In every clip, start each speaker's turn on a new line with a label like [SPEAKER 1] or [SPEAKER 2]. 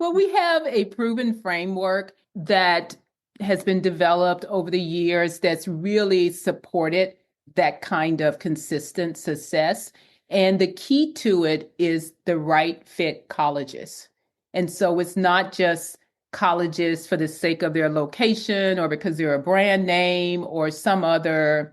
[SPEAKER 1] Well, we have a proven framework that has been developed over the years that's really supported that kind of consistent success. And the key to it is the right fit colleges. And so it's not just colleges for the sake of their location or because they're a brand name or some other,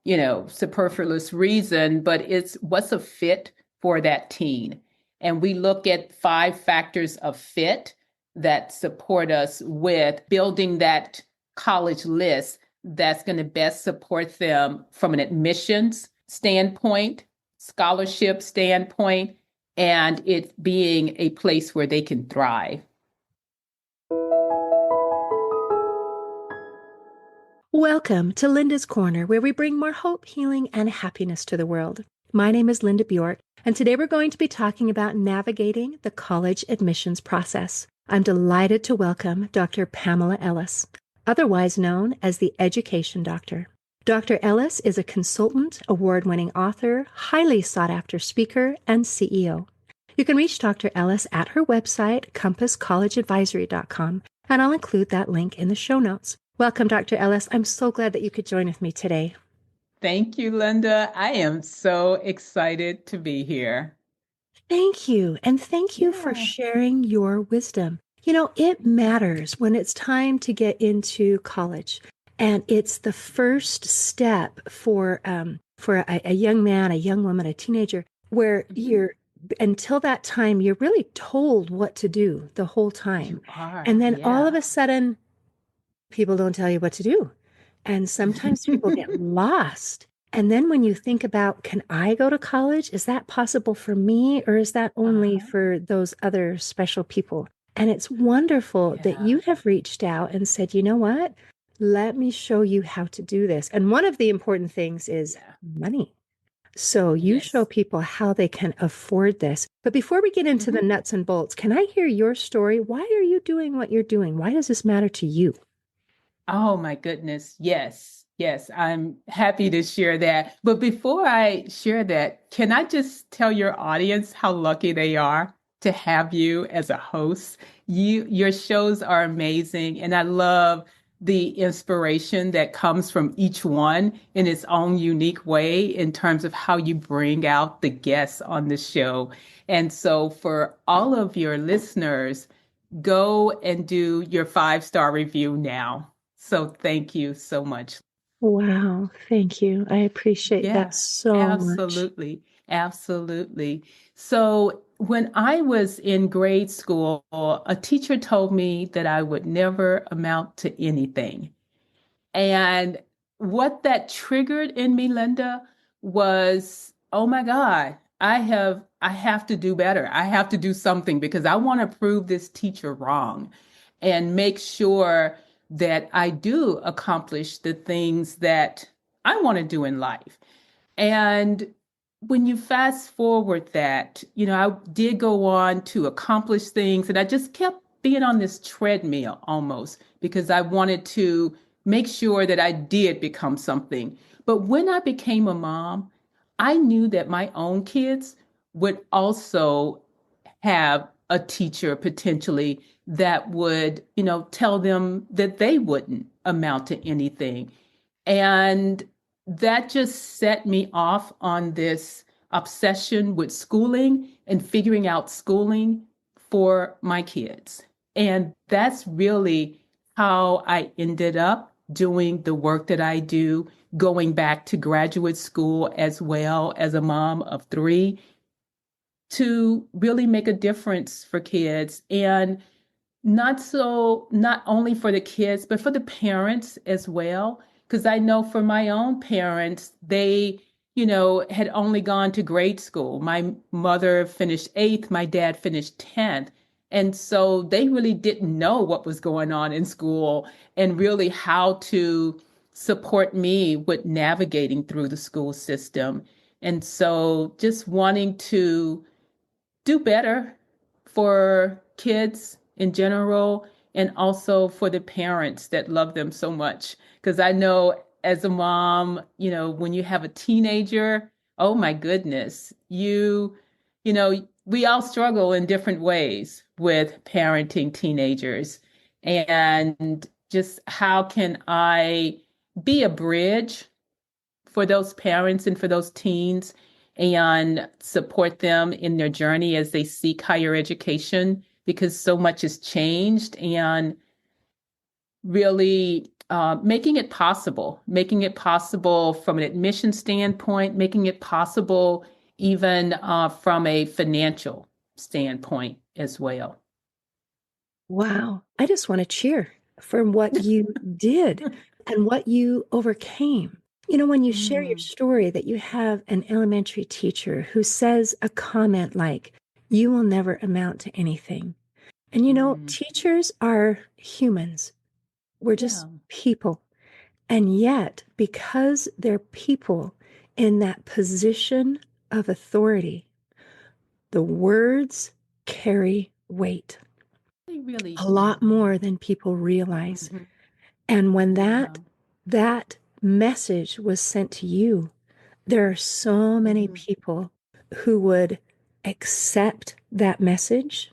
[SPEAKER 1] superfluous reason, but it's what's a fit for that teen. And we look at 5 factors of fit that support us with building that college list that's going to best support them from an admissions standpoint, scholarship standpoint, and it being a place where they can thrive.
[SPEAKER 2] Welcome to Linda's Corner, where we bring more hope, healing, and happiness to the world. My name is Linda Bjork, and today we're going to be talking about navigating the college admissions process. I'm delighted to welcome Dr. Pamela Ellis, otherwise known as the Education Doctor. Dr. Ellis is a consultant, award-winning author, highly sought-after speaker, and CEO. You can reach Dr. Ellis at her website, compasscollegeadvisory.com, and I'll include that link in the show notes. Welcome, Dr. Ellis. I'm so glad that you could join with me today.
[SPEAKER 1] Thank you, Linda. I am so excited to be here.
[SPEAKER 2] Thank you. And thank you for
[SPEAKER 1] Yeah.
[SPEAKER 2] sharing your wisdom. It matters when it's time to get into college. And it's the first step for a young man, a young woman, a teenager, where until that time, you're really told what to do the whole time.
[SPEAKER 1] You are,
[SPEAKER 2] And then all
[SPEAKER 1] yeah.
[SPEAKER 2] of a sudden, people don't tell you what to do. And sometimes people get lost. And then when you think about, can I go to college? Is that possible for me? Or is that only
[SPEAKER 1] Uh-huh.
[SPEAKER 2] for those other special people? And it's wonderful that
[SPEAKER 1] Yeah.
[SPEAKER 2] you have reached out and said, you know what? Let me show you how to do this. And one of the important things is
[SPEAKER 1] Yeah.
[SPEAKER 2] money. So you show
[SPEAKER 1] Yes.
[SPEAKER 2] people how they can afford this. But before we get into the
[SPEAKER 1] Mhm.
[SPEAKER 2] nuts and bolts, can I hear your story? Why are you doing what you're doing? Why does this matter to you?
[SPEAKER 1] Oh my goodness. Yes. Yes. I'm happy to share that. But before I share that, can I just tell your audience how lucky they are to have you as a host? Your shows are amazing, and I love the inspiration that comes from each one in its own unique way in terms of how you bring out the guests on the show. And so for all of your listeners, go and do your 5-star review now. So thank you so much.
[SPEAKER 2] Wow, thank you. I appreciate that
[SPEAKER 1] Yeah,
[SPEAKER 2] so much.
[SPEAKER 1] absolutely. Absolutely. So when I was in grade school, a teacher told me that I would never amount to anything. And what that triggered in me, Linda, was, oh my God, I have to do better. I have to do something because I want to prove this teacher wrong and make sure that I do accomplish the things that I want to do in life. And when you fast forward that, I did go on to accomplish things and I just kept being on this treadmill almost because I wanted to make sure that I did become something. But when I became a mom, I knew that my own kids would also have a teacher potentially that would, tell them that they wouldn't amount to anything. And that just set me off on this obsession with schooling and figuring out schooling for my kids. And that's really how I ended up doing the work that I do, going back to graduate school as well as a mom of 3 to really make a difference for kids. And not only for the kids, but for the parents as well. Because I know for my own parents, they, had only gone to grade school. My mother finished 8th, my dad finished 10th. And so they really didn't know what was going on in school and really how to support me with navigating through the school system. And so just wanting to do better for kids in general and also for the parents that love them so much. Because I know as a mom, when you have a teenager, oh my goodness, we all struggle in different ways. with parenting teenagers and just how can I be a bridge for those parents and for those teens and support them in their journey as they seek higher education because so much has changed and really making it possible from an admission standpoint, making it possible even from a financial standpoint as well.
[SPEAKER 2] Wow. I just want to cheer for what you did and what you overcame. You know, when you share your
[SPEAKER 1] Mm,
[SPEAKER 2] story that you have an elementary teacher who says a comment like, you will never amount to anything. And you know,
[SPEAKER 1] mm,
[SPEAKER 2] teachers are humans. We're just
[SPEAKER 1] yeah,
[SPEAKER 2] people. And yet, because they're people in that position of authority, the words carry weight
[SPEAKER 1] they really
[SPEAKER 2] a lot
[SPEAKER 1] do.
[SPEAKER 2] more than people realize.
[SPEAKER 1] Hmm.
[SPEAKER 2] And when
[SPEAKER 1] Yeah.
[SPEAKER 2] that message was sent to you, there are so many
[SPEAKER 1] Hmm.
[SPEAKER 2] people who would accept that message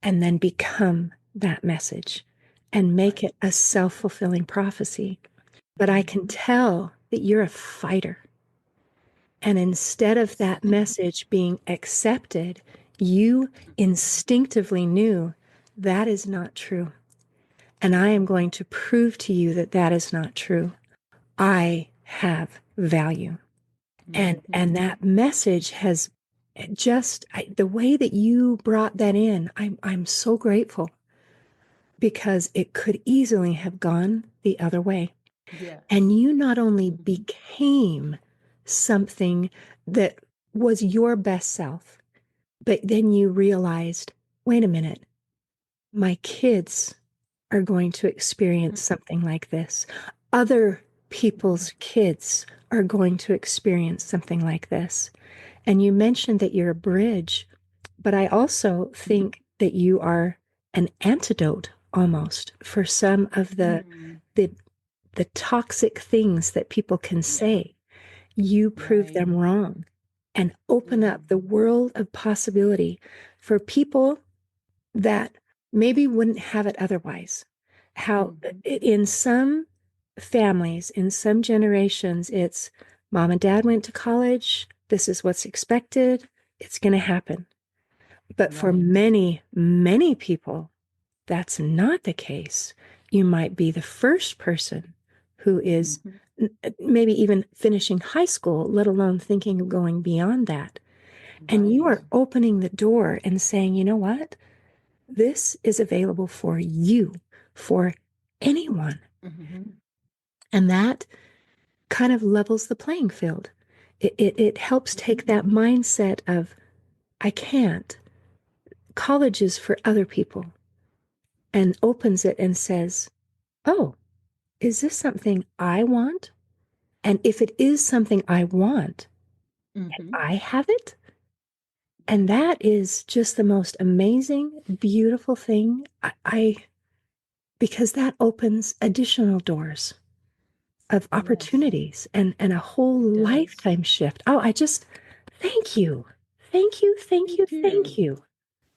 [SPEAKER 2] and then become that message and make it
[SPEAKER 1] Right.
[SPEAKER 2] a self-fulfilling prophecy. But I can
[SPEAKER 1] Hmm.
[SPEAKER 2] tell that you're a fighter. And instead of that message being accepted, you instinctively knew that is not true. And I am going to prove to you that that is not true. I have value. And
[SPEAKER 1] Hmm.
[SPEAKER 2] that message has the way that you brought that in, I'm so grateful because it could easily have gone the other way.
[SPEAKER 1] Yes.
[SPEAKER 2] And you not only
[SPEAKER 1] Hmm.
[SPEAKER 2] became something that was your best self, but then you realized, wait a minute, my kids are going to experience something like this. Other people's kids are going to experience something like this. And you mentioned that you're a bridge, but I also think that you are an antidote almost for some of
[SPEAKER 1] Hmm.
[SPEAKER 2] the the toxic things that people can
[SPEAKER 1] Yeah.
[SPEAKER 2] say. You prove
[SPEAKER 1] Right.
[SPEAKER 2] them wrong and open up the
[SPEAKER 1] Hmm.
[SPEAKER 2] world of possibility for people that maybe wouldn't have it otherwise. How
[SPEAKER 1] Hmm.
[SPEAKER 2] in some families, in some generations, it's mom and dad went to college, this is what's expected, it's going to happen. But for
[SPEAKER 1] Right.
[SPEAKER 2] many, many people, that's not the case. You might be the first person who is
[SPEAKER 1] Hmm.
[SPEAKER 2] maybe even finishing high school, let alone thinking of going beyond that. And you
[SPEAKER 1] Right.
[SPEAKER 2] are opening the door and saying, you know what? This is available for you, for anyone.
[SPEAKER 1] Hmm.
[SPEAKER 2] And that kind of levels the playing field. It helps take
[SPEAKER 1] Hmm.
[SPEAKER 2] that mindset of, I can't. College is for other people, and opens it and says, oh, is this something I want? And if it is something I want,
[SPEAKER 1] Hmm.
[SPEAKER 2] I have it. And that is just the most amazing, beautiful thing. Because that opens additional doors of
[SPEAKER 1] Yes,
[SPEAKER 2] opportunities and a whole
[SPEAKER 1] it does.
[SPEAKER 2] lifetime shift. Oh, I just thank you. Thank you. Thank you.
[SPEAKER 1] Thank you.
[SPEAKER 2] Thank you.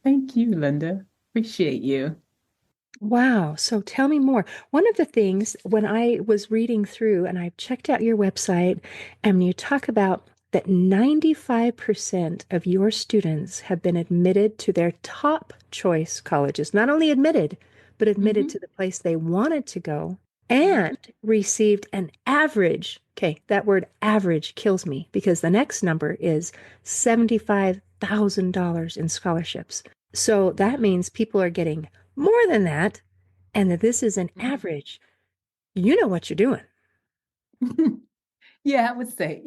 [SPEAKER 1] Thank you, Linda. Appreciate you.
[SPEAKER 2] Wow. So tell me more. One of the things when I was reading through and I checked out your website, and you talk about that 95% of your students have been admitted to their top choice colleges, not only admitted, but admitted to
[SPEAKER 1] Hmm.
[SPEAKER 2] the place they wanted to go
[SPEAKER 1] Hmm.
[SPEAKER 2] and received an average. Okay, that word average kills me because the next number is $75,000 in scholarships. So that
[SPEAKER 1] Wow.
[SPEAKER 2] means people are getting more than that, and that this is an average. You know what you're doing.
[SPEAKER 1] Yeah, I would say.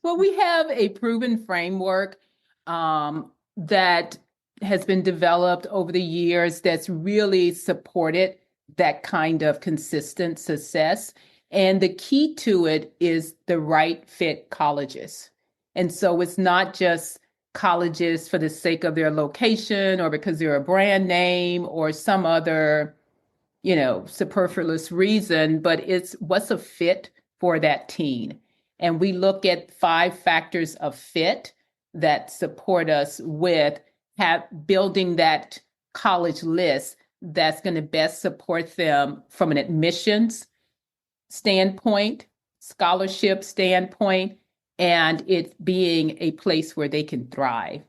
[SPEAKER 1] Well, we have a proven framework that has been developed over the years that's really supported that kind of consistent success. And the key to it is the right fit colleges. And so it's not just colleges for the sake of their location or because they're a brand name or some other superfluous reason, but it's what's a fit for that teen. And we look at 5 factors of fit that support us with building that college list that's going to best support them from an admissions standpoint, scholarship standpoint, and it being a place where they can thrive.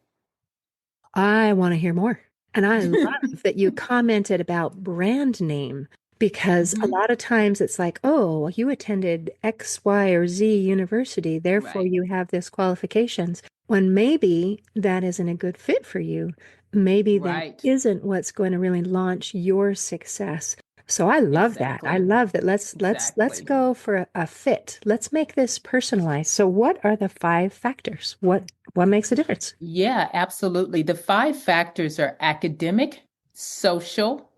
[SPEAKER 2] I want to hear more. And I love that you commented about brand name because a
[SPEAKER 1] Hmm.
[SPEAKER 2] lot of times it's like, oh, well, you attended X, Y, or Z university, therefore
[SPEAKER 1] Right,
[SPEAKER 2] you have this qualifications. When maybe that isn't a good fit for you. Maybe that
[SPEAKER 1] right,
[SPEAKER 2] isn't what's going to really launch your success. So I love that. I
[SPEAKER 1] exactly,
[SPEAKER 2] love that. Let's
[SPEAKER 1] exactly.
[SPEAKER 2] go for a fit. Let's make this personalized. So what are the five factors? What makes a difference?
[SPEAKER 1] Yeah, absolutely. The five factors are academic, social,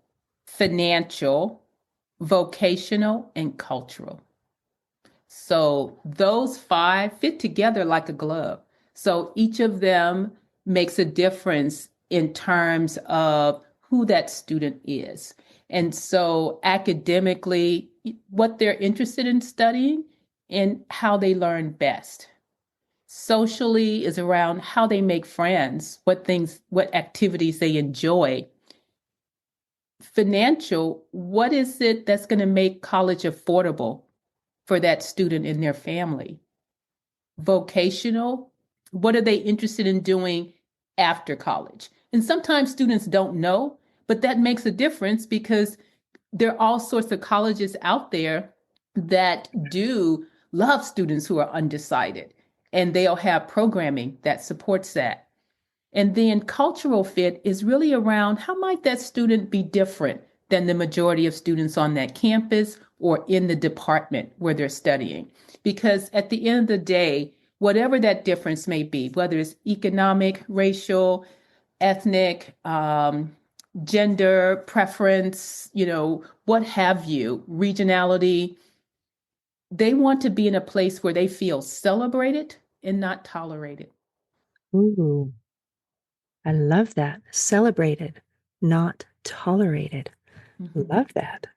[SPEAKER 1] financial, vocational, and cultural. So those five fit together like a glove. So each of them makes a difference in terms of who that student is. And so academically, what they're interested in studying and how they learn best. Socially is around how they make friends, what activities they enjoy. Financial, what is it that's going to make college affordable for that student and their family? Vocational, what are they interested in doing after college? And sometimes students don't know, but that makes a difference because there are all sorts of colleges out there that do love students who are undecided, and they'll have programming that supports that. And then cultural fit is really around how might that student be different than the majority of students on that campus or in the department where they're studying. Because at the end of the day, whatever that difference may be, whether it's economic, racial, ethnic, gender, preference, what have you, regionality, they want to be in a place where they feel celebrated and not tolerated.
[SPEAKER 2] Ooh, I love that. Celebrated, not tolerated.
[SPEAKER 1] Mhm.
[SPEAKER 2] Love that.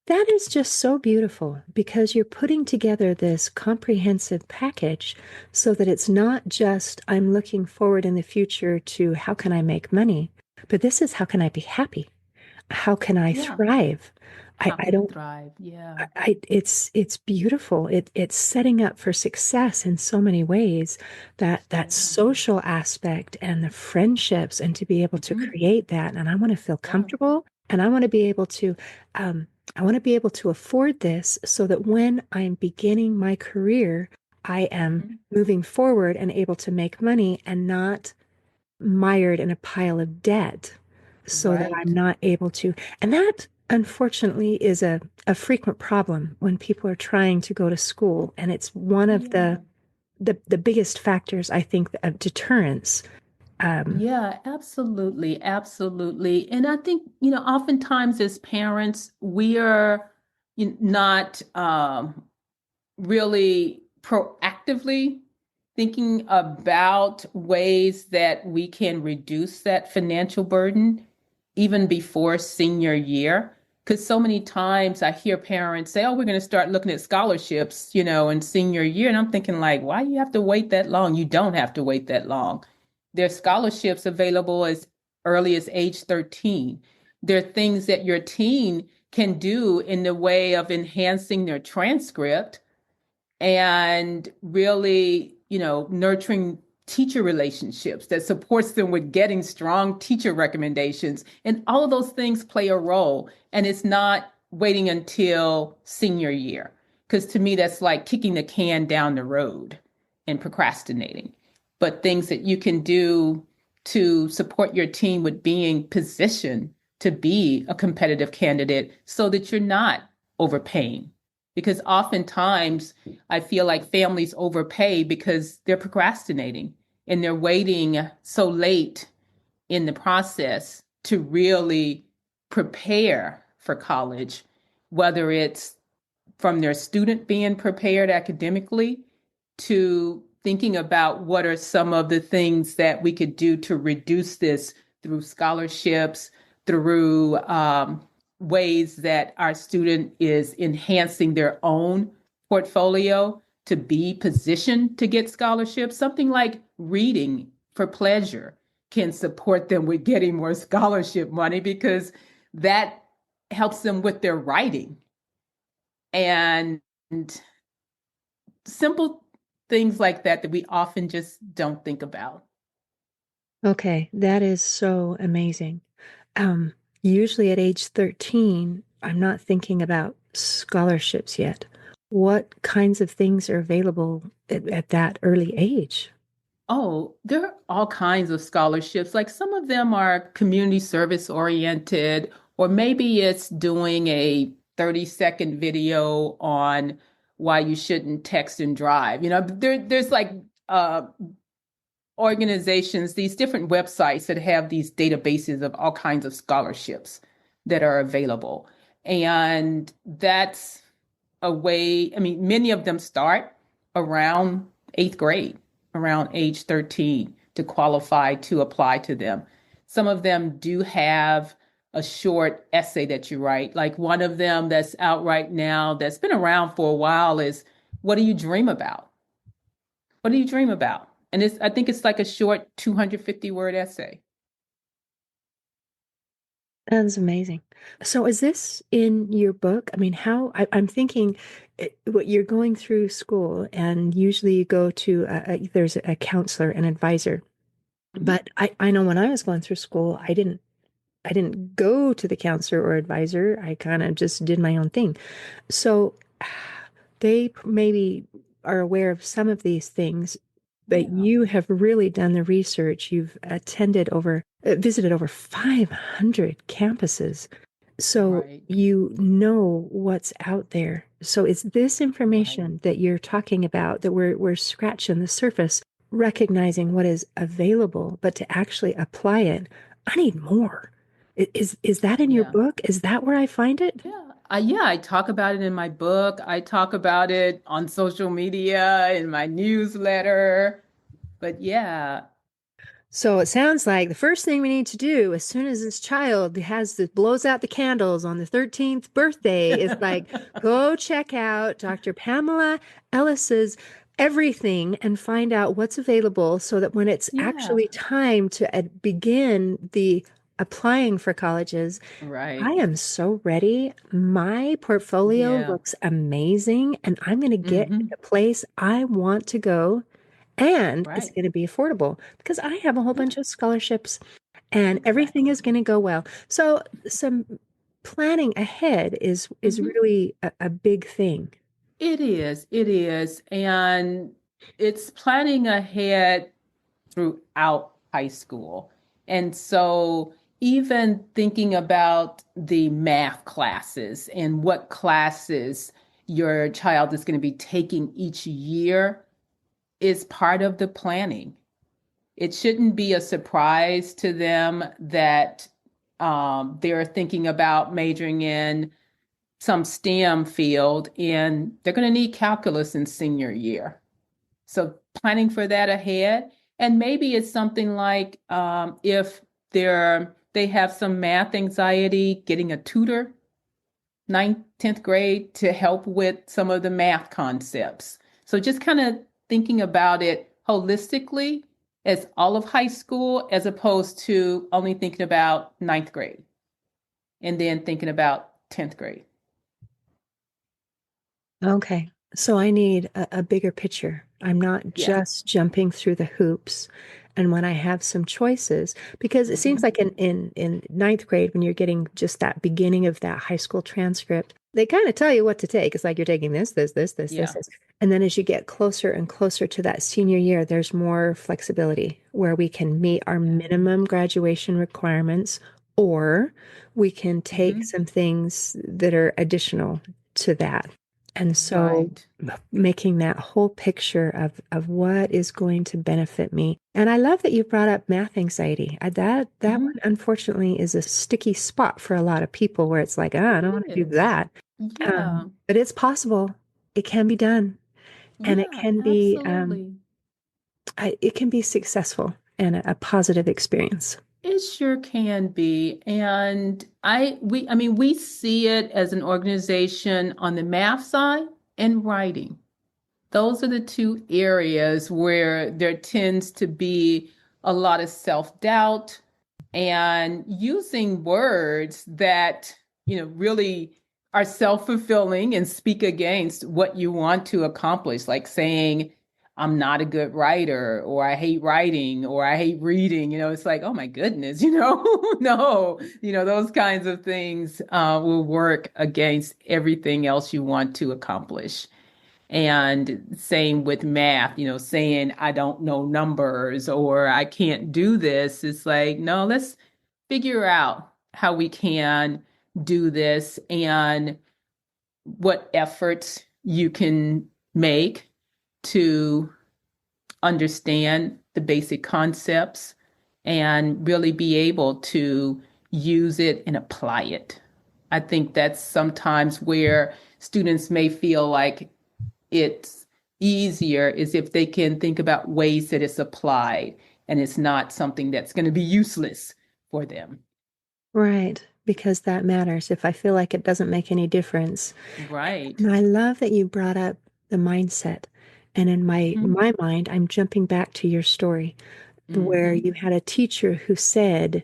[SPEAKER 2] That is just so beautiful because you're putting together this comprehensive package so that it's not just I'm looking forward in the future to how can I make money, but this is how can I be happy? How can I
[SPEAKER 1] Yeah.
[SPEAKER 2] thrive? I,
[SPEAKER 1] How
[SPEAKER 2] I
[SPEAKER 1] can I
[SPEAKER 2] don't
[SPEAKER 1] thrive? Yeah.
[SPEAKER 2] it's beautiful. It's setting up for success in so many ways. That
[SPEAKER 1] Yeah.
[SPEAKER 2] social aspect and the friendships, and to be able to
[SPEAKER 1] Hmm.
[SPEAKER 2] create that. And I want to feel
[SPEAKER 1] Yeah.
[SPEAKER 2] comfortable, and I want to be able to, um, I want to be able to afford this, so that when I'm beginning my career, I am
[SPEAKER 1] Hmm.
[SPEAKER 2] moving forward and able to make money and not mired in a pile of debt so that I'm
[SPEAKER 1] Right.
[SPEAKER 2] not able to. And that, unfortunately, is a frequent problem when people are trying to go to school. And it's one of
[SPEAKER 1] Yeah.
[SPEAKER 2] the biggest factors, I think, of deterrence. Um,
[SPEAKER 1] Yeah, absolutely. Absolutely. And I think, oftentimes as parents, we are not really proactively thinking about ways that we can reduce that financial burden even before senior year. Because so many times I hear parents say, oh, we're going to start looking at scholarships, in senior year. And I'm thinking, like, why do you have to wait that long? You don't have to wait that long. There's scholarships available as early as age 13. There are things that your teen can do in the way of enhancing their transcript and really, nurturing teacher relationships that supports them with getting strong teacher recommendations. And all of those things play a role. And it's not waiting until senior year. Because to me, that's like kicking the can down the road and procrastinating. But things that you can do to support your team with being positioned to be a competitive candidate so that you're not overpaying. Because oftentimes I feel like families overpay because they're procrastinating and they're waiting so late in the process to really prepare for college, whether it's from their student being prepared academically to thinking about what are some of the things that we could do to reduce this through scholarships, through ways that our student is enhancing their own portfolio to be positioned to get scholarships, something like reading for pleasure. can support them with getting more scholarship money because that helps them with their writing and simple things like that that we often just don't think about.
[SPEAKER 2] Okay, that is so amazing. Um, Usually at age 13, I'm not thinking about scholarships yet. What kinds of things are available at that early age?
[SPEAKER 1] Oh, there are all kinds of scholarships. Like some of them are community service oriented, or maybe it's doing a 30-second video on why you shouldn't text and drive. There's like uh, organizations, these different websites that have these databases of all kinds of scholarships that are available. And that's a way, I mean, many of them start around eighth grade, around age 13 to qualify to apply to them. Some of them do have a short essay that you write. Like one of them that's out right now, that's been around for a while, is what do you dream about? What do you dream about? And I think it's like a short 250 word essay.
[SPEAKER 2] That's amazing. So is this in your book? I mean, I'm thinking what you're going through school, and usually you go to there's a counselor, an advisor.
[SPEAKER 1] Mhm.
[SPEAKER 2] But I know when I was going through school, I didn't go to the counselor or advisor. I kind of just did my own thing. So they maybe are aware of some of these things, but
[SPEAKER 1] Yeah,
[SPEAKER 2] you have really done the research. You've visited over 500 campuses. So
[SPEAKER 1] right,
[SPEAKER 2] you know what's out there. So it's this
[SPEAKER 1] right.
[SPEAKER 2] information that you're talking about that we're scratching the surface, recognizing what is available, but to actually apply it, I need more. Is that in your
[SPEAKER 1] Yeah.
[SPEAKER 2] book? Is that where I find it?
[SPEAKER 1] Yeah, I talk about it in my book. I talk about it on social media, in my newsletter. But yeah,
[SPEAKER 2] So it sounds like the first thing we need to do as soon as this child blows out the candles on the 13th birthday is like go check out Dr. Pamela Ellis's everything and find out what's available so that when it's
[SPEAKER 1] yeah,
[SPEAKER 2] actually time to begin the applying for colleges, I
[SPEAKER 1] right.
[SPEAKER 2] am so ready. My portfolio
[SPEAKER 1] Yeah.
[SPEAKER 2] looks amazing and I'm going to get in
[SPEAKER 1] Hmm.
[SPEAKER 2] a place I want to go and it's
[SPEAKER 1] Right.
[SPEAKER 2] going to be affordable because I have a whole
[SPEAKER 1] Yeah,
[SPEAKER 2] bunch of scholarships and everything
[SPEAKER 1] exactly.
[SPEAKER 2] is going to go well. So some planning ahead is
[SPEAKER 1] Hmm.
[SPEAKER 2] really a big thing.
[SPEAKER 1] It is. It is. And it's planning ahead throughout high school. And so even thinking about the math classes and what classes your child is going to be taking each year is part of the planning. It shouldn't be a surprise to them that they're thinking about majoring in some STEM field and they're going to need calculus in senior year. So planning for that ahead, and maybe it's something like if they have some math anxiety, getting a tutor, ninth, 10th grade to help with some of the math concepts. So just kind of thinking about it holistically as all of high school, as opposed to only thinking about ninth grade and then thinking about 10th grade.
[SPEAKER 2] Okay. So I need a bigger picture. I'm not
[SPEAKER 1] Yeah.
[SPEAKER 2] just jumping through the hoops. And when I have some choices, because it seems
[SPEAKER 1] Hmm.
[SPEAKER 2] like in ninth grade, when you're getting just that beginning of that high school transcript, they kind of tell you what to take. It's like you're taking this, this, this, this, this,
[SPEAKER 1] Yeah.
[SPEAKER 2] this. And then as you get closer and closer to that senior year, there's more flexibility where we can meet our
[SPEAKER 1] Yeah.
[SPEAKER 2] minimum graduation requirements, or we can take
[SPEAKER 1] Hmm.
[SPEAKER 2] some things that are additional to that. And so
[SPEAKER 1] Right.
[SPEAKER 2] making that whole picture of what is going to benefit me. And I love that you brought up math anxiety. That one
[SPEAKER 1] Hmm.
[SPEAKER 2] unfortunately is a sticky spot for a lot of people where it's like, ah, I don't want
[SPEAKER 1] It
[SPEAKER 2] to do
[SPEAKER 1] is.
[SPEAKER 2] that.
[SPEAKER 1] Yeah.
[SPEAKER 2] But it's possible. It can be done, and
[SPEAKER 1] Yeah, absolutely.
[SPEAKER 2] it can be successful and a positive experience.
[SPEAKER 1] It sure can be. And I mean, we see it as an organization on the math side and writing. Those are the two areas where there tends to be a lot of self-doubt and using words that, really are self-fulfilling and speak against what you want to accomplish, like saying, I'm not a good writer, or I hate writing, or I hate reading. It's like, oh my goodness, no, those kinds of things will work against everything else you want to accomplish. And same with math, saying I don't know numbers or I can't do this. It's like, no, let's figure out how we can do this and what efforts you can make to understand the basic concepts and really be able to use it and apply it. I think that's sometimes where students may feel like it's easier is if they can think about ways that it's applied and it's not something that's going to be useless for them.
[SPEAKER 2] Right, because that matters. If I feel like it doesn't make any difference.
[SPEAKER 1] Right.
[SPEAKER 2] And I love that you brought up the mindset. And in
[SPEAKER 1] Mm-hmm.
[SPEAKER 2] my mind, I'm jumping back to your story where
[SPEAKER 1] Mm-hmm.
[SPEAKER 2] you had a teacher who said,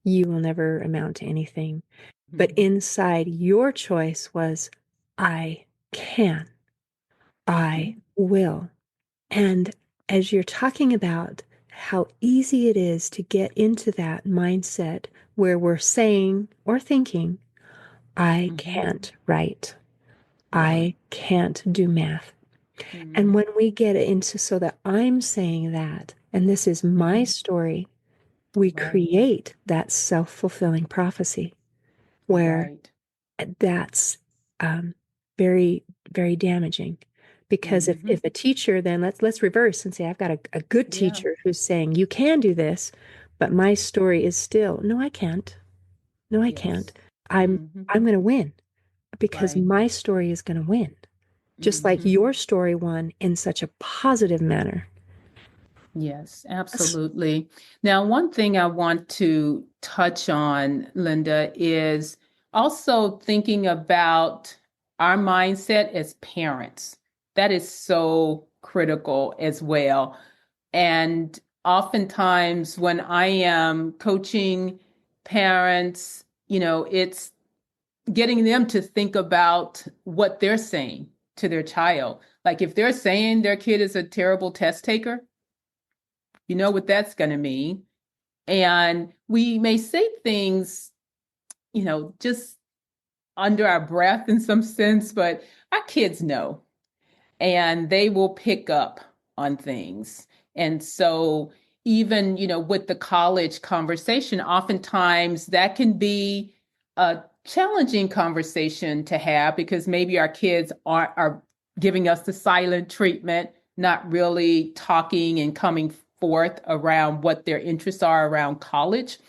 [SPEAKER 2] you will never amount to anything. But
[SPEAKER 1] Mm-hmm.
[SPEAKER 2] inside your choice was, I can, I
[SPEAKER 1] Mm-hmm.
[SPEAKER 2] will. And as you're talking about how easy it is to get into that mindset where we're saying or thinking, I
[SPEAKER 1] Mm-hmm.
[SPEAKER 2] can't write,
[SPEAKER 1] Right.
[SPEAKER 2] I can't do math. And
[SPEAKER 1] Mm-hmm.
[SPEAKER 2] when we get into so that I'm saying that, and this is my
[SPEAKER 1] Mm-hmm.
[SPEAKER 2] story, we
[SPEAKER 1] Right.
[SPEAKER 2] create that self-fulfilling prophecy where
[SPEAKER 1] Right.
[SPEAKER 2] that's very, very damaging. Because
[SPEAKER 1] Mm-hmm.
[SPEAKER 2] if a teacher, then let's reverse and say, I've got a good
[SPEAKER 1] Yeah.
[SPEAKER 2] teacher who's saying, you can do this, but my story is still, no, I can't. No, I can't.
[SPEAKER 1] Yes.
[SPEAKER 2] I'm
[SPEAKER 1] Mm-hmm.
[SPEAKER 2] I'm going to win because
[SPEAKER 1] Right.
[SPEAKER 2] my story is going to win. Just like
[SPEAKER 1] Mm-hmm.
[SPEAKER 2] your story won in such a positive manner.
[SPEAKER 1] Yes, absolutely. Now, one thing I want to touch on, Linda, is also thinking about our mindset as parents. That is so critical as well. And oftentimes, when I am coaching parents, it's getting them to think about what they're saying to their child. Like if they're saying their kid is a terrible test taker, you know what that's going to mean. And we may say things, just under our breath in some sense, but our kids know and they will pick up on things. And so, even, with the college conversation, oftentimes that can be a challenging conversation to have because maybe our kids are giving us the silent treatment, not really talking and coming forth around what their interests are around college.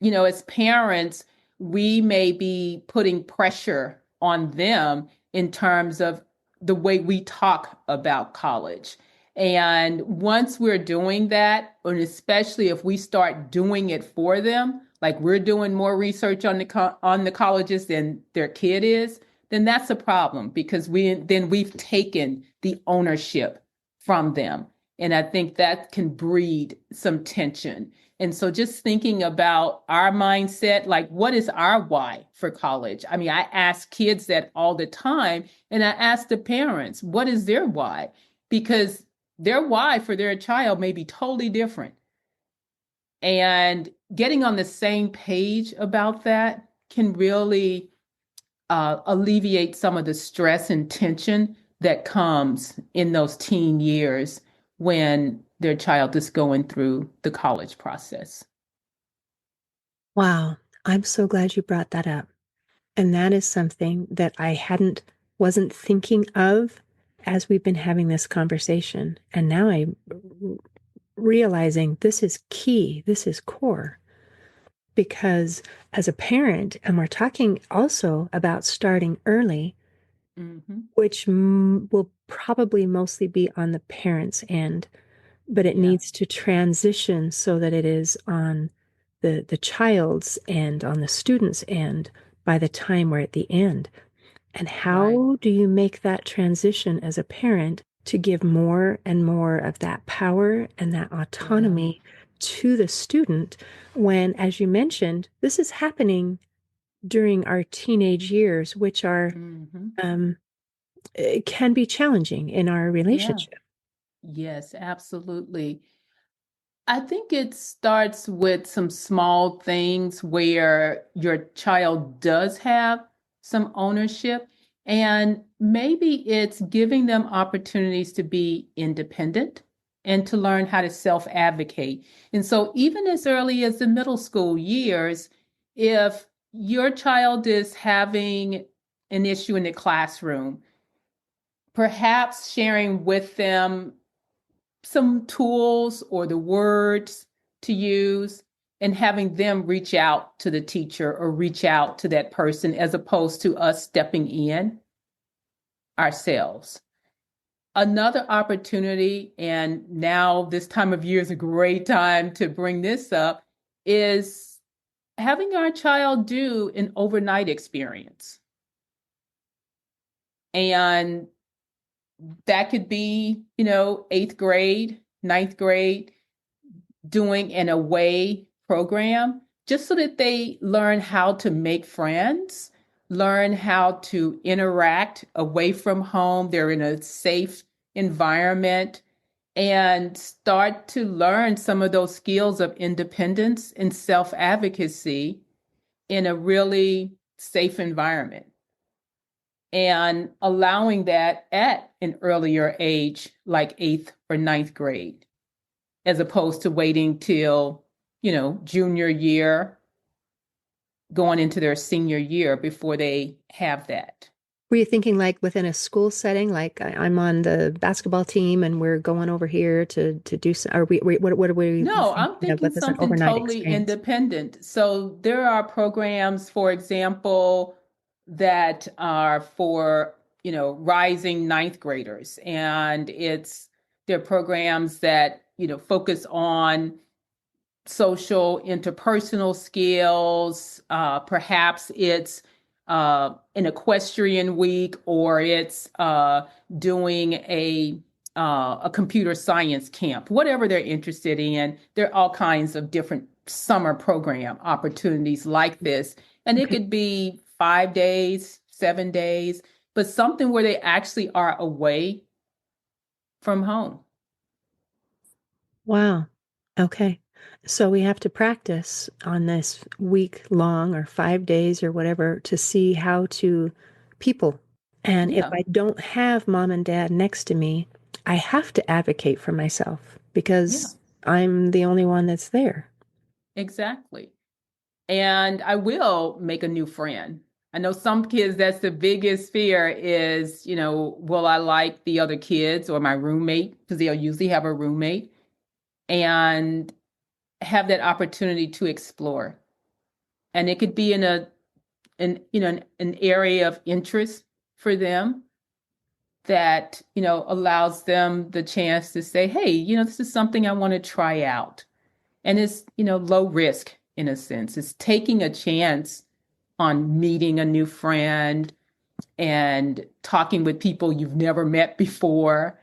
[SPEAKER 1] As parents, we may be putting pressure on them in terms of the way we talk about college. And once we're doing that, and especially if we start doing it for them, like we're doing more research on the colleges than their kid is, then that's a problem because we've taken the ownership from them. And I think that can breed some tension. And so just thinking about our mindset, like what is our why for college? I mean, I ask kids that all the time, and I ask the parents, what is their why? Because their why for their child may be totally different. And getting on the same page about that can really alleviate some of the stress and tension that comes in those teen years when their child is going through the college process.
[SPEAKER 2] Wow, I'm so glad you brought that up. And that is something that wasn't thinking of as we've been having this conversation. And now I'm realizing this is key, this is core. Because as a parent, and we're talking also about starting early,
[SPEAKER 1] Mm-hmm.
[SPEAKER 2] which will probably mostly be on the parents' end, but it
[SPEAKER 1] Yeah,
[SPEAKER 2] needs to transition so that it is on the child's end, on the student's end by the time we're at the end. And
[SPEAKER 1] right.
[SPEAKER 2] how do you make that transition as a parent to give more and more of that power and that
[SPEAKER 1] Yeah.
[SPEAKER 2] autonomy to the student when, as you mentioned, this is happening during our teenage years, which are
[SPEAKER 1] Hmm.
[SPEAKER 2] um, it can be challenging in our
[SPEAKER 1] Yeah.
[SPEAKER 2] relationship.
[SPEAKER 1] Yes, absolutely. I think it starts with some small things where your child does have some ownership, and maybe it's giving them opportunities to be independent and to learn how to self-advocate. And so, even as early as the middle school years, if your child is having an issue in the classroom, perhaps sharing with them some tools or the words to use and having them reach out to the teacher or reach out to that person as opposed to us stepping in ourselves. Another opportunity, and now this time of year is a great time to bring this up, is having our child do an overnight experience. And that could be, eighth grade, ninth grade, doing an away program just so that they learn how to make friends, learn how to interact away from home. They're in a safe environment and start to learn some of those skills of independence and self advocacy in a really safe environment. And allowing that at an earlier age, like eighth or ninth grade, as opposed to waiting till, junior year, going into their senior year before they have that.
[SPEAKER 2] Were you thinking like within a school setting, like I'm on the basketball team and we're going over here to do some, what are we
[SPEAKER 1] No, I'm
[SPEAKER 2] thinking of
[SPEAKER 1] thinking
[SPEAKER 2] with this an
[SPEAKER 1] something
[SPEAKER 2] overnight
[SPEAKER 1] totally
[SPEAKER 2] experience?
[SPEAKER 1] independent. So there are programs, for example, that are for, rising ninth graders. And they're programs that, focus on social interpersonal skills. Perhaps it's an equestrian week, or it's doing a computer science camp. Whatever they're interested in, there are all kinds of different summer program opportunities like this, and it
[SPEAKER 2] Okay.
[SPEAKER 1] could be 5 days, 7 days, but something where they actually are away from home.
[SPEAKER 2] Wow. Okay. So we have to practice on this week long or 5 days or whatever to see how to people. And if
[SPEAKER 1] Yeah,
[SPEAKER 2] I don't have mom and dad next to me, I have to advocate for myself
[SPEAKER 1] yeah,
[SPEAKER 2] because I'm the only one that's there.
[SPEAKER 1] exactly. And I will make a new friend. I know some kids, that's the biggest fear is, will I like the other kids or my roommate? Because they'll usually have a roommate, and have that opportunity to explore. And it could be in an area of interest for them that, allows them the chance to say, hey, this is something I want to try out. And it's, low risk in a sense. It's taking a chance on meeting a new friend and talking with people you've never met before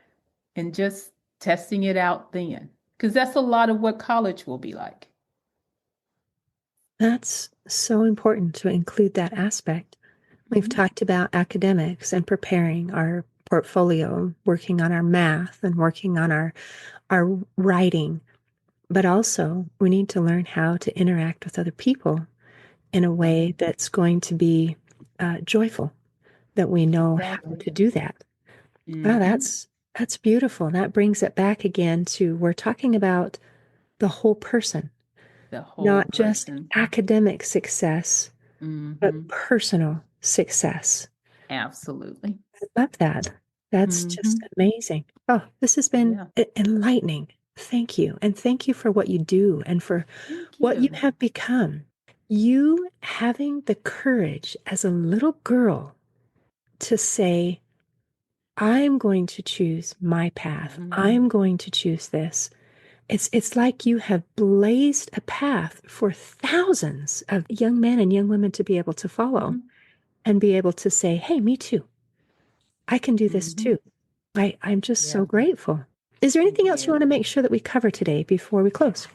[SPEAKER 1] and just testing it out then. Because that's a lot of what college will be like.
[SPEAKER 2] That's so important to include that aspect. We've
[SPEAKER 1] Mhm.
[SPEAKER 2] talked about academics and preparing our portfolio, working on our math and working on our writing, but also we need to learn how to interact with other people in a
[SPEAKER 1] Yeah,
[SPEAKER 2] way that's going to be joyful, that we know how
[SPEAKER 1] exactly.
[SPEAKER 2] to do that. Wow,
[SPEAKER 1] Hmm.
[SPEAKER 2] that's beautiful. That brings it back again to we're talking about the whole person,
[SPEAKER 1] The whole
[SPEAKER 2] not just
[SPEAKER 1] person.
[SPEAKER 2] academic success, but
[SPEAKER 1] Hmm.
[SPEAKER 2] personal success.
[SPEAKER 1] Absolutely.
[SPEAKER 2] I love that. That's just
[SPEAKER 1] Hmm.
[SPEAKER 2] amazing. Oh, this has been
[SPEAKER 1] Yeah.
[SPEAKER 2] enlightening. Thank you. And thank you for what you do and for
[SPEAKER 1] Thank
[SPEAKER 2] what you
[SPEAKER 1] you.
[SPEAKER 2] have become. You having the courage as a little girl to say, I'm going to choose my path.
[SPEAKER 1] Hmm.
[SPEAKER 2] I'm going to choose this. It's like you have blazed a path for thousands of young men and young women to be able to follow
[SPEAKER 1] Hmm.
[SPEAKER 2] and be able to say, hey, me too. I can do this
[SPEAKER 1] Hmm.
[SPEAKER 2] too. I'm just so
[SPEAKER 1] Yeah.
[SPEAKER 2] grateful. Is there anything else you
[SPEAKER 1] Yeah.
[SPEAKER 2] want to make sure that we cover today before we close?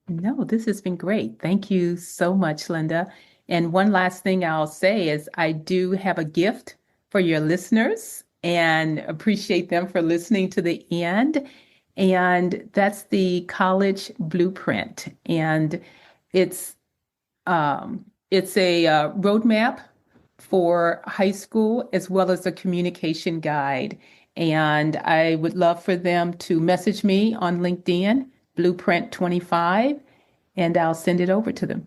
[SPEAKER 1] No, this has been great. Thank you so much, Linda. And one last thing I'll say is I do have a gift for your listeners and appreciate them for listening to the end. And that's the college blueprint. And it's it's a roadmap for high school as well as a communication guide. And I would love for them to message me on LinkedIn, Blueprint 25, and I'll send it over to them.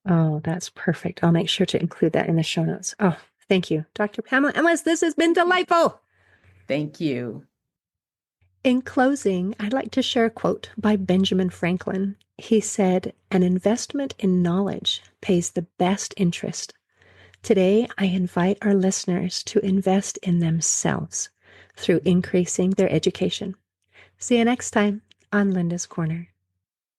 [SPEAKER 2] Oh, that's perfect. I'll make sure to include that in the show notes. Oh, thank you, Dr. Pamela Ellis. This has been delightful.
[SPEAKER 1] Thank you.
[SPEAKER 2] In closing, I'd like to share a quote by Benjamin Franklin. He said, "An investment in knowledge pays the best interest." Today, I invite our listeners to invest in themselves through increasing their education. See you next time on Linda's Corner.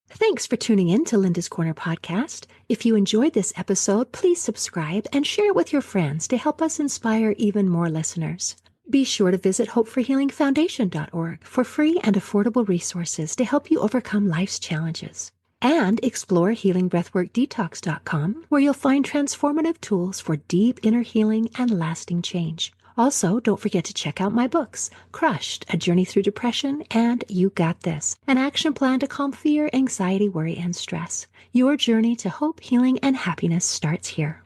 [SPEAKER 2] Thanks for tuning in to Linda's Corner podcast. If you enjoyed this episode, please subscribe and share it with your friends to help us inspire even more listeners. Be sure to visit hopeforhealingfoundation.org for free and affordable resources to help you overcome life's challenges. And explore healingbreathworkdetox.com, where you'll find transformative tools for deep inner healing and lasting change. Also, don't forget to check out my books, Crushed, A Journey Through Depression, and You Got This, an action plan to calm fear, anxiety, worry, and stress. Your journey to hope, healing, and happiness starts here.